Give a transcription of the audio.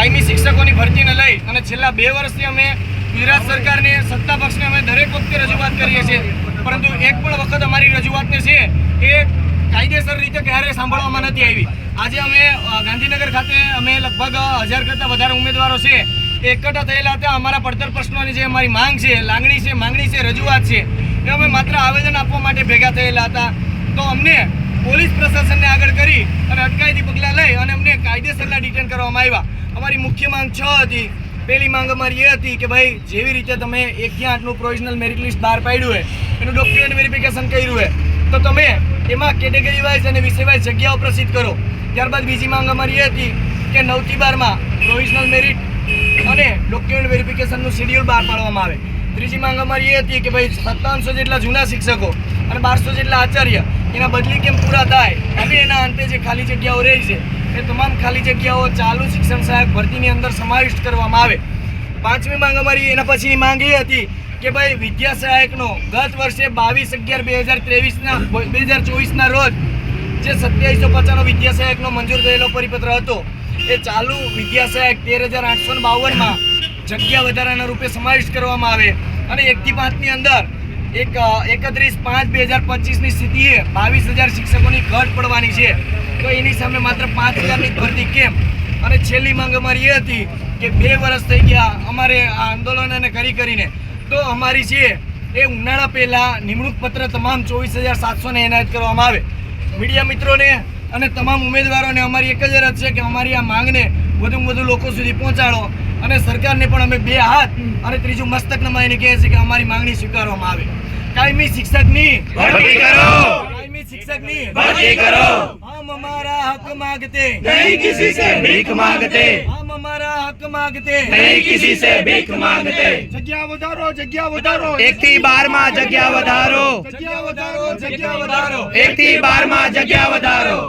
કાયમી શિક્ષકોની ભરતીને લઈ અને છેલ્લા 2 વર્ષથી અમે ગુજરાત સરકારને સત્તા પક્ષને અમે દરેક વખતે રજૂઆત કરીએ છીએ, પરંતુ એક પણ વખત અમારી રજૂઆતને છે એ કાયદેસર રીતે ક્યારેય સાંભળવામાં નથી આવી। આજે અમે ગાંધીનગર ખાતે અમે લગભગ 1000 કરતાં વધારે ઉમેદવારો છે એકઠા થયેલા હતા। અમારા પડતર પ્રશ્નોની જે અમારી માંગ છે, લાગણી છે, માંગણી છે, રજૂઆત છે એ અમે માત્ર આવેદન આપવા માટે ભેગા થયેલા હતા। તો અમને પોલીસ પ્રશાસનને આગળ કરી અને અટકાયતી પગલાં લઈ અને અમને કાયદેસરના ડિટેન કરવામાં આવ્યા। અમારી મુખ્ય માંગ 6 હતી। પહેલી માંગ અમારી એ હતી કે ભાઈ જેવી રીતે તમે 1 થી 8નું પ્રોવિઝનલ મેરિટ લિસ્ટ બહાર પાડ્યું હોય, એનું ડોક્યુમેન્ટ વેરિફિકેશન કર્યું હોય, તો તમે એમાં કેટેગરી વાઇઝ અને વિષય વાઇઝ જગ્યાઓ પ્રસિદ્ધ કરો। ત્યારબાદ બીજી માંગ અમારી એ હતી કે 9 થી 12માં પ્રોવિઝનલ મેરિટ અને ડોક્યુમેન્ટ વેરિફિકેશનનું શેડ્યુલ બહાર પાડવામાં આવે। ત્રીજી માંગ અમારી એ હતી કે ભાઈ 5700 જેટલા જૂના શિક્ષકો અને 1200 જેટલા આચાર્ય એના બદલી કેમ પૂરા થાય, હવે એના અંતે જે ખાલી જગ્યાઓ રહી છે એ તમામ ખાલી જગ્યાઓ ચાલુ શિક્ષણ સહાયક ભરતીની અંદર સમાવિષ્ટ કરવામાં આવે। પાંચમી માંગ અમારી એના પછીની માંગ એ હતી કે ભાઈ વિદ્યા સહાયકનો ગત વર્ષે 22/11/2024ના રોજ જે 2750નો વિદ્યા સહાયકનો મંજૂર થયેલો પરિપત્ર હતો એ ચાલુ વિદ્યા સહાયક 13852માં જગ્યા વધારાના રૂપે સમાવિષ્ટ કરવામાં આવે અને 1 થી 5ની અંદર 31/5/2025ની સ્થિતિએ 22000 શિક્ષકોની ઘટ પડવાની છે, તો એની સામે માત્ર 5000ની ભરતી કેમ? અને છેલ્લી માંગ અમારી એ હતી કે 2 વર્ષ થઈ ગયા અમારે આ આંદોલનને કરીને, તો અમારી છે એ ઉનાળા પહેલાં નિમણૂક પત્ર તમામ 24700ને એનાયત કરવામાં આવે। મીડિયા મિત્રોને અને તમામ ઉમેદવારોને અમારી એક જ અરજ છે કે અમારી આ માંગને વધુમાં વધુ લોકો સુધી પહોંચાડો અને સરકારને પણ અમે 2 હાથ અને ત્રીજું મસ્તક નમાઈને કહીએ છીએ કે અમારી માંગણી સ્વીકારવામાં આવે। કાયમી શિક્ષકની ભરતી કરો, કાયમી શિક્ષકની ભરતી કરો। हम हमारा हक मांगते नहीं किसी से भीख मांगते, हम हमारा हक मांगते नहीं किसी से भीख मांगते। जग्या વધારો, जग्या વધારો, 1 થી 12માં જગ્યા વધારો, जग्या વધારો, जग्या વધાरो, 1 થી 12માં જગ્યા વધારો।